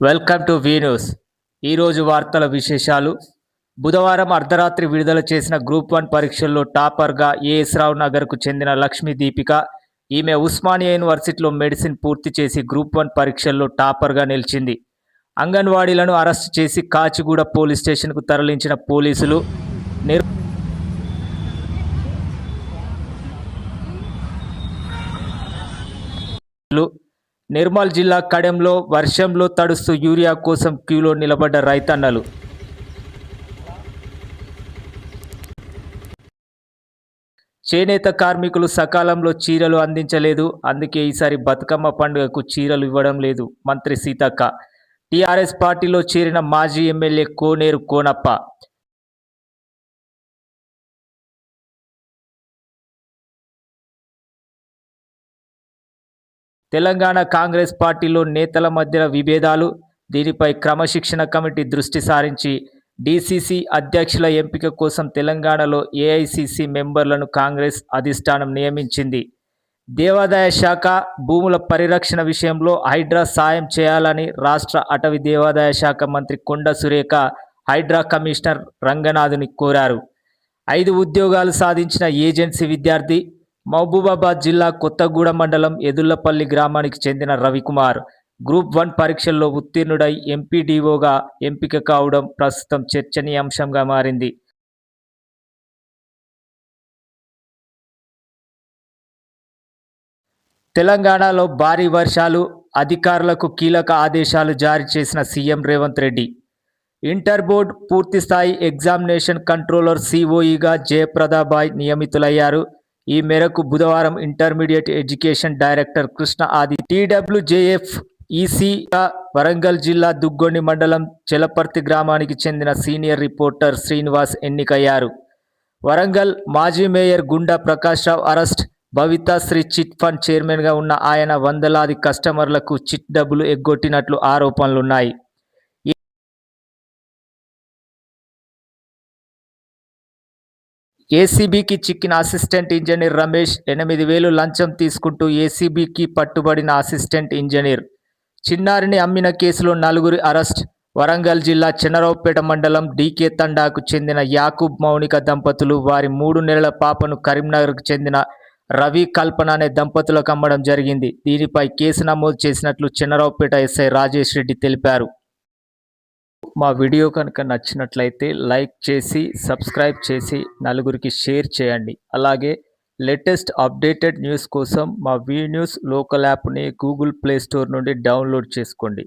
Welcome to V news. ఈరోజు వార్తల విశేషాలు. బుధవారం అర్ధరాత్రి విడుదల చేసిన గ్రూప్ 1 పరీక్షల్లో టాపర్గా ఏఎస్ రావు నగర్కు చెందిన లక్ష్మీ దీపిక. ఈమె ఉస్మానియా యూనివర్సిటీలో మెడిసిన్ పూర్తి చేసి గ్రూప్ 1 పరీక్షల్లో టాపర్గా నిలిచింది. అంగన్వాడీలను అరెస్టు చేసి కాచిగూడ పోలీస్ స్టేషన్కు తరలించిన పోలీసులు నిర్మల్ జిల్లా కడెంలో వర్షంలో తడుస్తూ యూరియా కోసం క్యూలో నిలబడ్డ రైతన్నలు. చేనేత కార్మికులు సకాలంలో చీరలు అందించలేదు, అందుకే ఈసారి బతుకమ్మ పండుగకు చీరలు ఇవ్వడం లేదు. మంత్రి సీతక్క. టీఆర్ఎస్ పార్టీలో చేరిన మాజీ ఎమ్మెల్యే కోనేరు కోనప్ప. తెలంగాణ కాంగ్రెస్ పార్టీలో నేతల మధ్య విభేదాలు. దీనిపై క్రమశిక్షణ కమిటీ దృష్టి సారించి డీసీసీ అధ్యక్షుల ఎంపిక కోసం తెలంగాణలో ఏఐసీసీ మెంబర్లను కాంగ్రెస్ అధిష్టానం నియమించింది. దేవాదాయ శాఖ భూముల పరిరక్షణ విషయంలో హైడ్రా సాయం చేయాలని రాష్ట్ర అటవీ దేవాదాయ శాఖ మంత్రి కొండ సురేఖ హైడ్రా కమిషనర్ రంగనాథుని కోరారు. 5 ఉద్యోగాలు సాధించిన ఏజెన్సీ విద్యార్థి. మహబూబాబాద్ జిల్లా కొత్తగూడెం మండలం ఎదుళ్లపల్లి గ్రామానికి చెందిన రవికుమార్ గ్రూప్ 1 పరీక్షల్లో ఉత్తీర్ణుడై ఎంపీడీఓగా ఎంపిక కావడం ప్రస్తుతం చర్చనీయాంశంగా మారింది. తెలంగాణలో భారీ వర్షాలు. అధికారులకు కీలక ఆదేశాలు జారీ చేసిన CM Revanth Reddy. Inter board పూర్తిస్థాయి ఎగ్జామినేషన్ కంట్రోలర్ సిఓఈగా జయప్రదాబాయ్ నియమితులయ్యారు. ఈ మేరకు బుధవారం ఇంటర్మీడియట్ ఎడ్యుకేషన్ డైరెక్టర్ కృష్ణ ఆది టీడబ్ల్యూజేఎఫ్ ఈసీగా వరంగల్ జిల్లా దుగ్గొండి మండలం చెలపర్తి గ్రామానికి చెందిన సీనియర్ రిపోర్టర్ శ్రీనివాస్ ఎన్నికయ్యారు. వరంగల్ మాజీ మేయర్ గుండా ప్రకాష్ రావు అరెస్ట్. భవితాశ్రీ చిట్ ఫండ్ చైర్మన్గా ఉన్న ఆయన వందలాది కస్టమర్లకు చిట్ డబ్బులు ఎగ్గొట్టినట్లు ఆరోపణలున్నాయి. ఏసీబీకి చిక్కిన అసిస్టెంట్ ఇంజనీర్ రమేష్. 8,000 లంచం తీసుకుంటూ ఏసీబీకి పట్టుబడిన అసిస్టెంట్ ఇంజనీర్. చిన్నారిని అమ్మిన కేసులో 4 అరెస్ట్. వరంగల్ జిల్లా చెన్నరావుపేట మండలం డీకే తండాకు చెందిన యాకూబ్ మౌనిక దంపతులు వారి 3 నెలల పాపను కరీంనగర్కు చెందిన రవి కల్పన అనే దంపతులకు అమ్మడం జరిగింది. దీనిపై కేసు నమోదు చేసినట్లు చెన్నరావుపేట ఎస్ఐ రాజేష్ రెడ్డి తెలిపారు. మా వీడియో కనుక నచ్చినట్లయితే లైక్ చేసి సబ్స్క్రైబ్ చేసి నలుగురికి షేర్ చేయండి. అలాగే లేటెస్ట్ అప్డేటెడ్ న్యూస్ కోసం మా వి న్యూస్ లోకల్ యాప్ని గూగుల్ ప్లే స్టోర్ నుండి డౌన్లోడ్ చేసుకోండి.